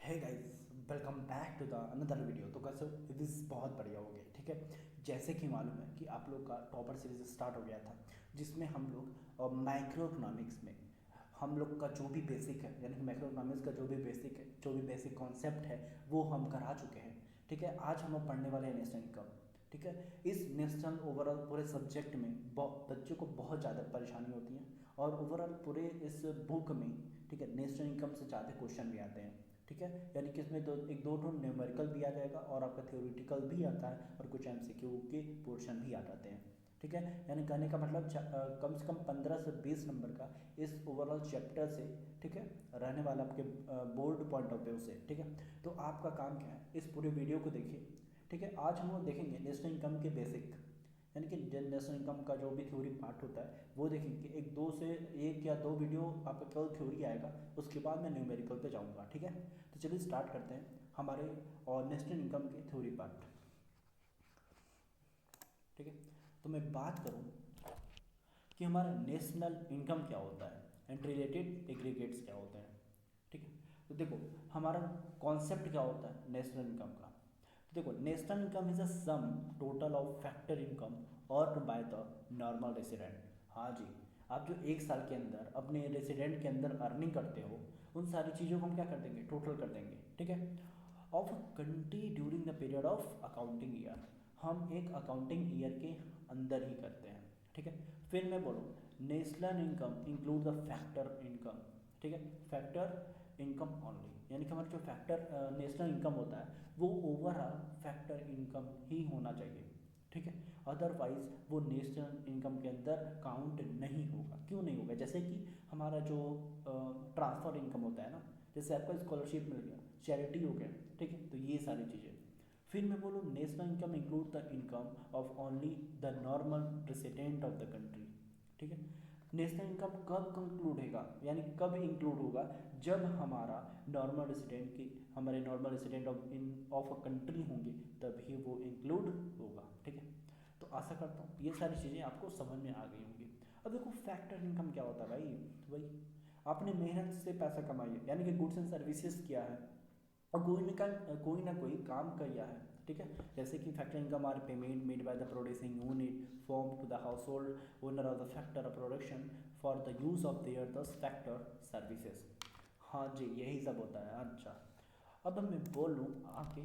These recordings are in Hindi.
Hey guys, welcome back to the another video. तो कैसे दिस बहुत बढ़िया हो गया। ठीक है, जैसे कि मालूम है कि आप लोग का टॉपर सीरीज स्टार्ट हो गया था, जिसमें हम लोग माइक्रो इकोनॉमिक्स में हम लोग का जो भी बेसिक है, यानी माइक्रो इकोनॉमिक्स का जो भी बेसिक है, जो भी बेसिक कॉन्सेप्ट है वो हम करा चुके हैं। ठीक है, आज हम लोग पढ़ने वाले हैं नेशनल इनकम। ठीक है, इस नेशनल ओवरऑल पूरे सब्जेक्ट में बच्चों को बहुत ज़्यादा परेशानी होती है, और ओवरऑल पूरे इस बुक में ठीक है नेशनल इनकम से ज़्यादा क्वेश्चन भी आते हैं। ठीक है, यानी कि इसमें एक दो न्यूमेरिकल भी आ जाएगा और आपका थ्योरेटिकल भी आता है, और कुछ एमसीक्यू के पोर्शन भी आ जाते हैं। ठीक है, यानी कहने का मतलब कम से कम 15 से 20 नंबर का इस ओवरऑल चैप्टर से ठीक है रहने वाला आपके बोर्ड पॉइंट ऑफ व्यू से। ठीक है, तो आपका काम क्या है, इस पूरे वीडियो को देखिए। ठीक है, आज हम लोग देखेंगे नेशनल इनकम के बेसिक, यानी कि नेशनल इनकम का जो भी थ्योरी पार्ट होता है वो देखेंगे। एक या दो वीडियो आपका केवल थ्योरी आएगा, उसके बाद मैं न्यूमेरिकल पे जाऊंगा। ठीक है, तो चलिए स्टार्ट करते हैं हमारे और नेशनल इनकम के थ्योरी पार्ट। ठीक है, तो मैं बात करूं कि हमारा नेशनल इनकम क्या होता है एंड रिलेटेड एग्रीगेट्स क्या होते हैं। ठीक है, तो देखो हमारा कॉन्सेप्ट क्या होता है नेशनल इनकम का। तो देखो national income is a some total of factor income earn by the normal resident. हाँ जी, आप जो एक साल के अंदर अपने रेसिडेंट के अंदर अर्निंग करते हो, उन सारी चीज़ों को हम क्या कर देंगे, टोटल कर देंगे। ठीक है, of country during the period of accounting year, हम एक अकाउंटिंग ईयर के अंदर ही करते हैं। ठीक है, फिर मैं बोलूँ national income include the factor income. ठीक है, फैक्टर इनकम ओनली, यानी कि हमारा जो फैक्टर नेशनल इनकम होता है वो ओवरऑल फैक्टर इनकम ही होना चाहिए। ठीक है, अदरवाइज वो नेशनल इनकम के अंदर काउंट नहीं होगा। क्यों नहीं होगा, जैसे कि हमारा जो ट्रांसफ़र इनकम होता है ना, जैसे आपका स्कॉलरशिप मिल गया, चैरिटी हो गया। ठीक है, तो ये सारी चीज़ें। फिर मैं बोलूँ national income include the income of only the normal resident of the country. ठीक है, नेशनल इनकम कब कंक्लूड होगा, यानी कब इंक्लूड होगा, जब हमारा नॉर्मल रेसिडेंट की हमारे normal resident of a country होंगे, तभी वो इंक्लूड होगा। ठीक है, तो आशा करता हूँ ये सारी चीज़ें आपको समझ में आ गई होंगी। अब देखो फैक्टर इनकम क्या होता है भाई, तो भाई आपने मेहनत से पैसा कमाई है, यानी कि गुड्स एंड सर्विसेज किया है, और कोई ना कोई काम किया है। ठीक है, जैसे कि factor income are payment made by the producing unit form to the household owner of the factor of production for the use of their the factor services. हाँ जी, यही सब होता है। अच्छा, अब मैं बोलूँ आगे।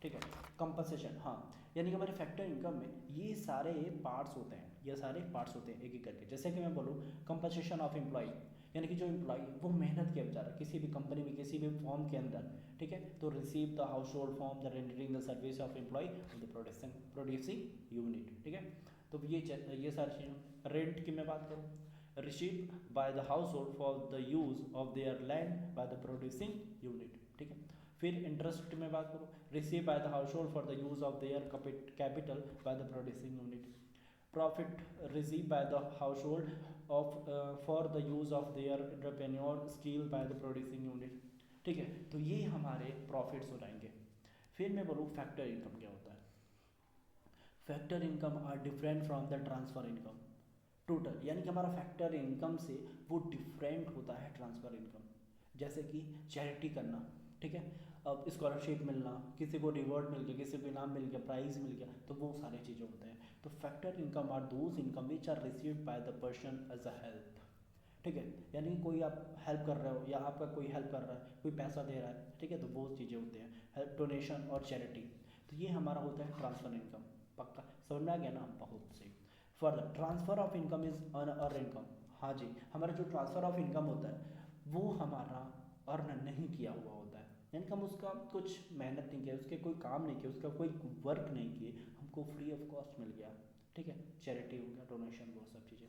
ठीक है, कंपनसेशन, हाँ, यानी कि हमारे फैक्टर इनकम में ये सारे पार्ट्स होते हैं, ये सारे पार्ट्स होते हैं एक एक करके। जैसे कि मैं बोलूँ कंपनसेशन ऑफ एम्प्लॉय, यानी कि जो एम्प्लॉय वो मेहनत किया बेचारा किसी भी कंपनी में किसी भी फॉर्म के अंदर। ठीक है, तो receive the household form the rendering the service of employ of the producing unit. ठीक है, तो ये सारी चीज़ें। रेंट की मैं बात करूँ, receive by the house hold for the use of there land bye the producing unit. ठीक है, फिर इंटरेस्ट में बात करूँ, receive by the house hold for the use of their capital by the producing unit. Profit receive by the house hold of for the use of there entrepreneur skill bye the producing unit. ठीक है, तो ये हमारे प्रॉफिट्स हो जाएंगे। फिर मैं बोलूँ फैक्टर इनकम क्या होता है। Factor income are different from the transfer income total, यानी कि हमारा फैक्टर इनकम से वो डिफरेंट होता है ट्रांसफ़र इनकम। जैसे कि चैरिटी करना, ठीक है, अब स्कॉलरशिप मिलना, किसी को रिवॉर्ड मिल गया, किसी को इनाम मिल गया, प्राइज़ मिल गया, तो वो सारी चीज़ें होते हैं। तो factor income are those income which are received by the person as a help. ठीक है, यानी कोई आप हेल्प कर रहे हो या आपका कोई हेल्प कर रहा है, कोई पैसा दे रहा है। ठीक है, तो वो चीज़ें होते हैं हेल्प, डोनेशन और चैरिटी। तो ये हमारा होता है ट्रांसफर इनकम। पक्का समझ में आ गया ना, बहुत सही। Further transfer of income is earn income. हाँ जी, हमारा जो ट्रांसफ़र ऑफ इनकम होता है वो हमारा अर्न नहीं किया हुआ होता है, यानी कि हम उसका कुछ मेहनत नहीं किया, उसके कोई काम नहीं किया, उसका कोई वर्क नहीं किए, हमको फ्री ऑफ कॉस्ट मिल गया। ठीक है, चैरिटी हो गया, डोनेशन, वो सब चीज़ें।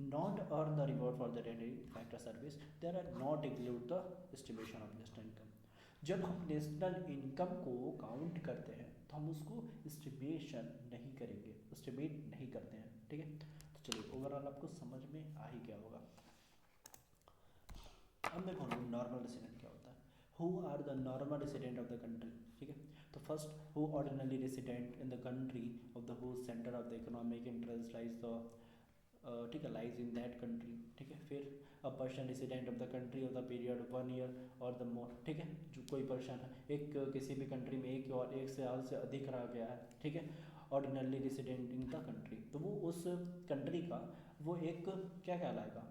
not earn the reward for the rendering factor service, there are not include the estimation of national income। जब हम नेशनल इनकम को काउंट करते हैं तो हम उसको एस्टिमेशन नहीं करेंगे, एस्टिमेट नहीं करते हैं। ठीक है, तो चलिए ओवरऑल आपको समझ में आ ही गया होगा। अब मैं बोलूँ नॉर्मल रेसिडेंट क्या होता है। Who are the normal resident of the country. ठीक है, तो first who ordinary resident in the country of the whose centre of the economic interest lies the ठीक है, लाइज इन दैट कंट्री, ठीक है। फिर a person resident of the country of the period 1 year और द मोर, ठीक है। जो कोई पर्सन है एक किसी भी कंट्री में एक साल से अधिक रह गया है, ठीक है, ordinarily resident in the country, तो वो उस कंट्री का वो एक क्या कहलाएगा,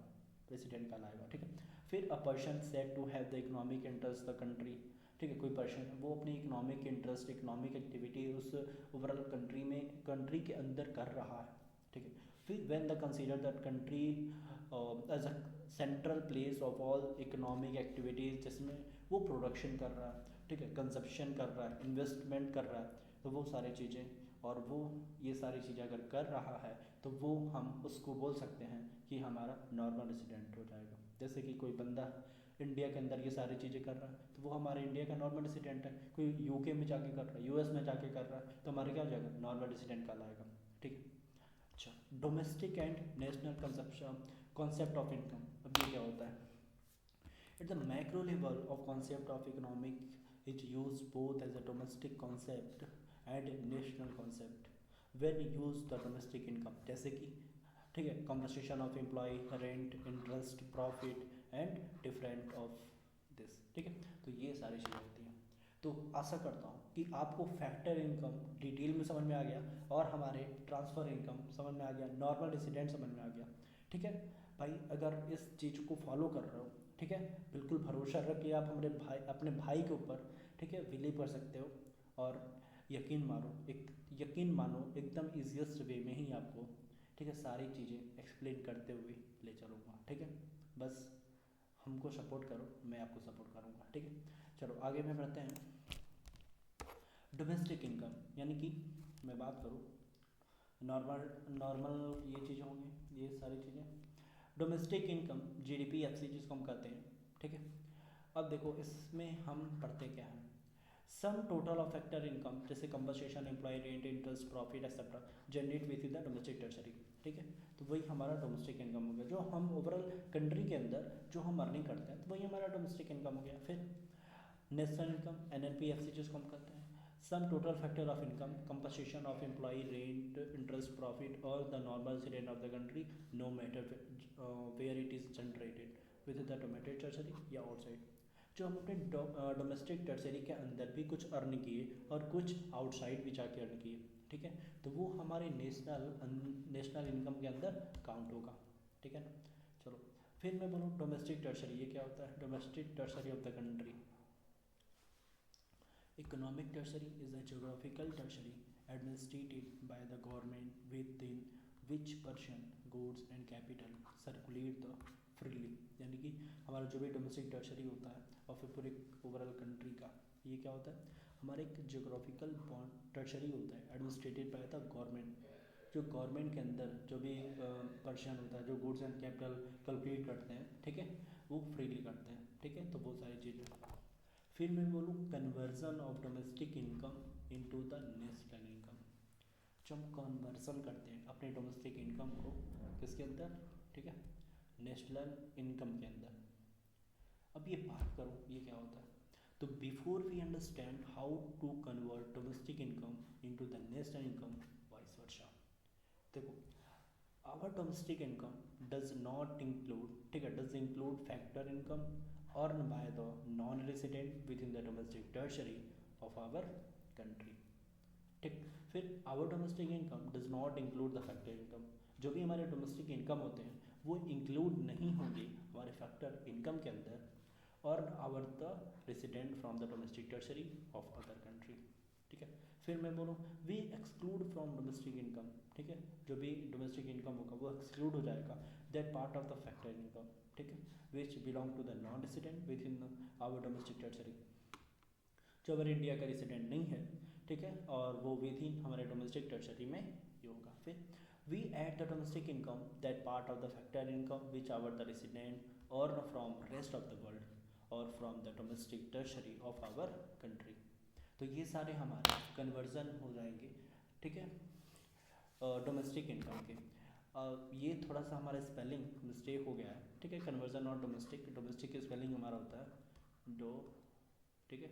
रेसिडेंट कहलाएगा, ठीक है। फिर a person said to have the economic interest the country, ठीक है, कोई पर्सन वो अपनी इकोनॉमिक इंटरेस्ट, इकोनॉमिक एक्टिविटी उस ओवरऑल कंट्री में, कंट्री के अंदर कर रहा है, ठीक है। फिर when the consider that country as a central place of all economic activities, जिसमें वो प्रोडक्शन कर रहा है, ठीक है, कंजप्शन कर रहा है, इन्वेस्टमेंट कर रहा है, तो वो सारी चीज़ें, और वो ये सारी चीज़ें अगर कर रहा है तो वो हम उसको बोल सकते हैं कि हमारा नॉर्मल रेसिडेंट हो जाएगा। जैसे कि कोई बंदा इंडिया के अंदर ये सारी चीज़ें कर रहा है तो वो हमारे इंडिया का नॉर्मल रेसिडेंट है। कोई यूके में जाके कर रहा है, यूएस में जाके कर रहा है, तो हमारे क्या हो जाएगा, नॉर्मल रेसिडेंट कहलाएगा, ठीक है। अच्छा, domestic and national consumption concept of income, अब ये क्या होता है? At the macro level of concept of economic is used both as a domestic concept and national concept. When use the domestic income, जैसे कि, ठीक है, compensation of employee, rent, interest, profit and different of this, ठीक है। तो ये सारी चीज़ें होती हैं। तो आशा करता हूँ कि आपको फैक्टर इनकम डिटेल में समझ में आ गया और हमारे ट्रांसफ़र इनकम समझ में आ गया, नॉर्मल रेसिडेंट समझ में आ गया, ठीक है भाई। अगर इस चीज़ को फॉलो कर रहे हो, ठीक है, बिल्कुल भरोसा रख के आप हमारे भाई, अपने भाई के ऊपर, ठीक है, बिलीव कर सकते हो और यकीन मानो एकदम ईजिएस्ट वे में ही आपको, ठीक है, सारी चीज़ें एक्सप्लेन करते हुए ले चलूँगा, ठीक है। बस हमको सपोर्ट करो, मैं आपको सपोर्ट करूँगा, ठीक है। चलो आगे में बढ़ते हैं। डोमेस्टिक इनकम यानी कि मैं बात करूँ नॉर्मल ये चीज़ें होंगी, ये सारी चीज़ें। डोमेस्टिक इनकम जीडीपी एफसी जिसको हम कहते हैं, ठीक है। अब देखो इसमें हम पढ़ते क्या हैं, sum total of factor income जैसे compensation, employ rent, interest, profit etcetera generate within the domestic territory, ठीक है। तो वही हमारा डोमेस्टिक इनकम हो गया, जो हम ओवरऑल कंट्री के अंदर जो हम अर्निंग करते हैं, तो वही हमारा डोमेस्टिक इनकम हो गया। फिर नेशनल इनकम एनएनपीएफसी जिसको हम कहते हैं, sum total factor of income compensation of employ rent, interest, profit और the normal resident of the country no matter where it is generated with the domestic territory या आउटसाइड। जो हम अपने डोमेस्टिक टर्सरी के अंदर भी कुछ अर्न किए और कुछ आउटसाइड भी जाके अर्न किए, ठीक है, तो वो हमारे नेशनल इनकम के अंदर काउंट होगा, ठीक है ना। चलो फिर मैं बोलूँ डोमेस्टिक टर्सरी, ये क्या होता है? Domestic territory of the country. Economic tertiary is a geographical tertiary administered by the government within which person, goods and capital circulate the freely। यानी कि हमारा जो भी डोमेस्टिक टर्शरी होता है और फिर पूरे ओवरऑल कंट्री का, ये क्या होता है? हमारा एक जोग्राफिकल टर्शरी होता है एडमिनिस्ट्रेटेड बाय द गवर्नमेंट। जो गवर्नमेंट के अंदर जो भी पर्सन होता है जो गुड्स एंड कैपिटल कैलकुलेट करते हैं, ठीक है, वो फ्रीली करते हैं, ठीक है। तो वो सारी चीज़ें। फिर मैं बोलूँ conversion of domestic income into the national income. जो हम कन्वर्जन करते हैं अपने डोमेस्टिक इनकम को किसके अंदर, ठीक है, नेशनल इनकम के अंदर। अब ये बात करूँ ये क्या होता है, तो before we understand how to convert domestic income into the national income vice versa. देखो our domestic income does not include, ठीक है, does include factor income earned by the non-resident within the domestic tertiary of our country, ठीक। फिर our domestic income does not include the factor income. जो भी हमारे डोमेस्टिक इनकम होते हैं वो इंक्लूड नहीं होंगे हमारे फैक्टर इनकम के अंदर और our the resident from the domestic territory of other country, ठीक है। फिर मैं बोलूँ we exclude from domestic income, ठीक है, जो भी डोमेस्टिक इनकम होगा वो एक्सक्लूड हो जाएगा that part of the factor income, ठीक है, which belong to the non resident within our domestic territory. जो हमारे इंडिया का रेसिडेंट नहीं है, ठीक है, और वो विद इन हमारे डोमेस्टिक टर्सरी में ये होगा। फिर we add the domestic income that part of the factor income which our the resident और from rest of the world और from the domestic territory of our country. तो ये सारे हमारे कन्वर्जन हो जाएंगे, ठीक है, डोमेस्टिक इनकम के। ये थोड़ा सा हमारा स्पेलिंग मिस्टेक हो गया है, ठीक है, कन्वर्जन और डोमेस्टिक। डोमेस्टिक की स्पेलिंग हमारा होता है डो, ठीक है,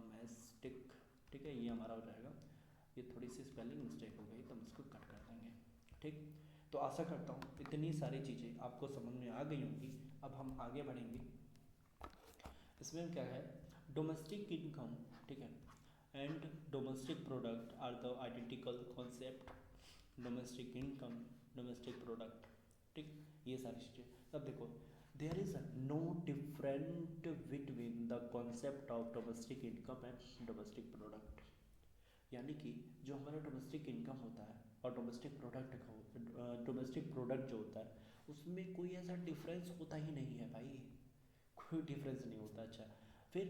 मैस्टिक, ठीक है, ये हमारा हो जाएगा। ये थोड़ी सी स्पेलिंग मिस्टेक हो गई तो हम इसको कट कर देंगे, ठीक। तो आशा करता हूँ इतनी सारी चीज़ें आपको समझ में आ गई होंगी। अब हम आगे बढ़ेंगे। इसमें क्या है, डोमेस्टिक इनकम, ठीक है, and domestic product are the identical concept. Domestic income, domestic product, ठीक, ये सारी चीज़ें। अब देखो, there is no different between the concept of domestic income and domestic product. यानी कि जो हमारा डोमेस्टिक इनकम होता है और डोमेस्टिक प्रोडक्ट का, डोमेस्टिक प्रोडक्ट जो होता है, उसमें कोई ऐसा डिफरेंस होता ही नहीं है भाई, कोई डिफरेंस नहीं होता। अच्छा, फिर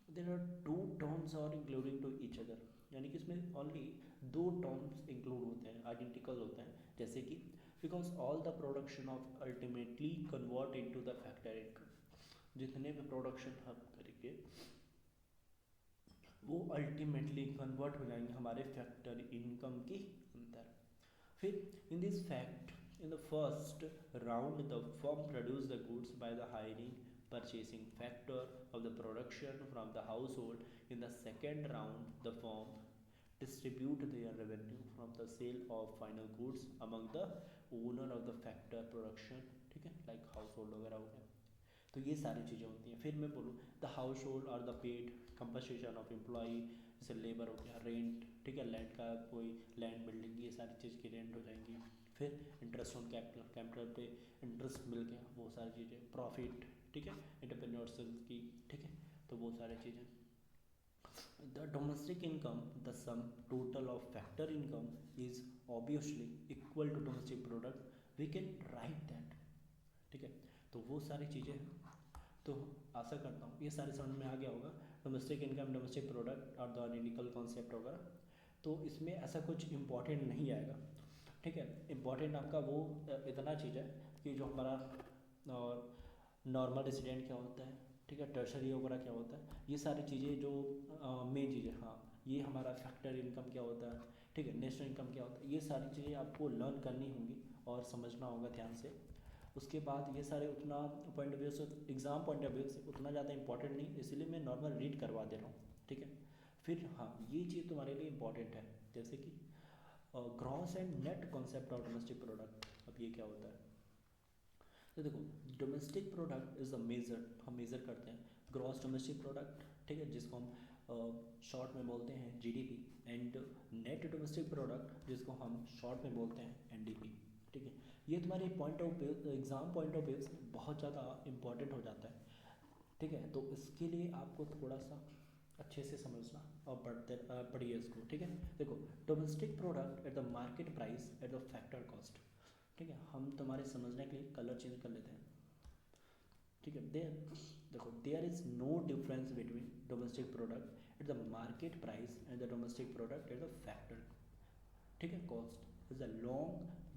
देर आर टू टर्म्स और इंक्लूडिंग टू ईच अदर, यानी कि इसमें ओनली दो टर्म्स इंक्लूड होते हैं, आइडेंटिकल होते हैं, जैसे कि because all the production of ultimately convert into the factor income. जितने भी प्रोडक्शन हम करेंगे वो अल्टीमेटली कन्वर्ट हो जाएंगे हमारे फैक्टर इनकम के अंदर। फिर in this fact, in the first round the firm produce the goods by the hiring purchasing factor of the production from the household. In the second round the firm distribute their revenue from the sale of final goods among the owner of the factor production, ठीक है, लाइक हाउस होल्ड वगैरह हो गया। तो ये सारी चीज़ें होती हैं। फिर मैं बोलूँ द हाउस होल्ड और the paid compensation of employee, जैसे लेबर हो गया, रेंट, ठीक है, लैंड का कोई लैंड बिल्डिंग, ये सारी चीज़ की रेंट हो जाएंगी। फिर इंटरेस्ट ऑन कैपिटल, कैपिटल पे इंटरेस्ट मिल गया, वो सारी चीज़ें, प्रॉफिट, ठीक है, एंटरप्रेन्योरशिप की, ठीक है, तो वो सारी चीज़ें। The domestic income, the sum total of factor income is obviously equal to domestic product, we can write that, ठीक है। तो वो सारी चीज़ें हैं। तो आशा करता हूँ ये सारे समझ में आ गया होगा, डोमेस्टिक इनकम, डोमेस्टिक प्रोडक्ट और द आइडेंटिकल कॉन्सेप्ट वगैरह। तो इसमें ऐसा कुछ इम्पॉर्टेंट नहीं आएगा, ठीक है। इम्पॉर्टेंट आपका वो इतना चीज़ है कि जो हमारा नॉर्मल रेसिडेंट क्या होता है, ठीक है, टर्शरी वगैरह क्या होता है, ये सारी चीज़ें जो मेन चीज़ें, हाँ, ये हमारा फैक्टर इनकम क्या होता है, ठीक है, नेशनल इनकम क्या होता है, ये सारी चीज़ें आपको लर्न करनी होंगी और समझना होगा ध्यान से। उसके बाद ये सारे उतना पॉइंट ऑफ व्यू से, एग्ज़ाम पॉइंट ऑफ व्यू से उतना ज़्यादा इंपॉर्टेंट नहीं, इसलिए मैं नॉर्मल रीड करवा दे रहा हूँ, ठीक है। फिर हाँ, ये चीज़ तुम्हारे लिए इंपॉर्टेंट है, जैसे कि gross and net concept of domestic product. अब ये क्या होता है, तो देखो, domestic product is a major, हम मेज़र करते हैं ग्रॉस डोमेस्टिक प्रोडक्ट, ठीक है, जिसको हम शॉर्ट में बोलते हैं GDP, and net domestic product जिसको हम शॉर्ट में बोलते हैं एनडीपी, ठीक है। ये तुम्हारे point of view, exam point of view से बहुत ज़्यादा इंपॉर्टेंट हो जाता है, ठीक है। तो इसके लिए आपको थोड़ा सा अच्छे से समझना और पढ़िए इसको, ठीक है। देखो, domestic product at the market price at the factor cost, ठीक है। हम तुम्हारे समझने के लिए कलर चेंज कर लेते हैं, ठीक है। देखो, there is no difference between domestic product at the market price and the domestic product at the factor, ठीक है, cost is a long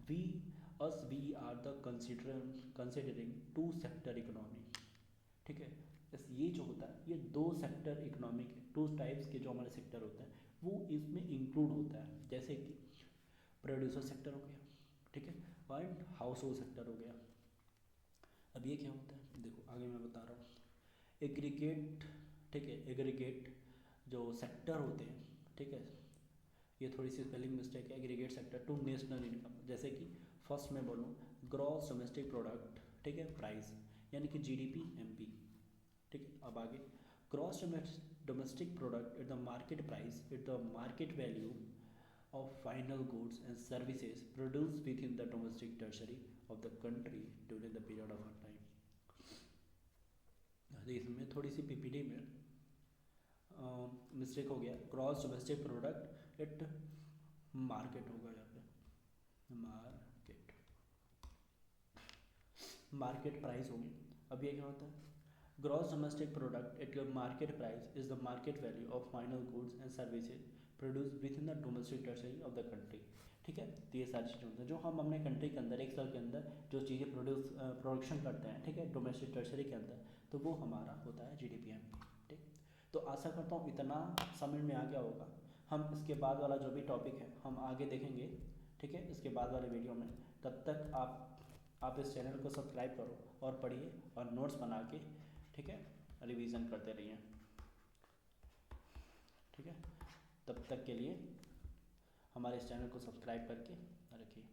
we are the considering two sector economy, ठीक है। बस ये जो होता है, ये दो सेक्टर इकोनॉमिक, टू टाइप्स के जो हमारे सेक्टर होते हैं वो इसमें इंक्लूड होता है, जैसे कि प्रोड्यूसर सेक्टर हो गया, ठीक है, एंड हाउस होल्ड सेक्टर हो गया। अब ये क्या होता है, देखो आगे मैं बता रहा हूँ। एग्रीगेट, ठीक है, एग्रीगेट जो सेक्टर होते हैं, ठीक है, ये थोड़ी सी स्पेलिंग मिस्टेक है, aggregate sector to national income, जैसे कि फर्स्ट में बोलूँ ग्रॉस डोमेस्टिक प्रोडक्ट, ठीक है, प्राइस, यानी कि जीडीपी एमपी, ठीक है। अब आगे gross domestic product at the market price at the market value of final goods and services produced within the domestic tertiary of the country during the period of time। इसमें थोड़ी सी पीपीटी में मिस्टेक हो गया, cross domestic product eight market होगा यहाँ पे, मार्केट प्राइस होगी। अब ये क्या होता है, gross domestic product eight market price is the market value of final goods and services produce with in the domestic territory of the country, ठीक है। तो ये सारी चीज़ें होती हैं जो हम अपने कंट्री के अंदर एक साल के अंदर जो चीज़ें प्रोडक्शन करते हैं, ठीक है, डोमेस्टिक टर्सरी के अंदर, तो वो हमारा होता है जीडीपी एम, ठीक। तो आशा करता हूँ इतना समझ में आ गया होगा। हम इसके बाद वाला जो भी टॉपिक है हम आगे देखेंगे, ठीक है, इसके बाद वाले वीडियो में। तब तक आप इस चैनल को सब्सक्राइब करो और पढ़िए और नोट्स बना के, ठीक है, रिवीजन करते रहिए, ठीक है। तब तक के लिए हमारे इस चैनल को सब्सक्राइब करके रखिए।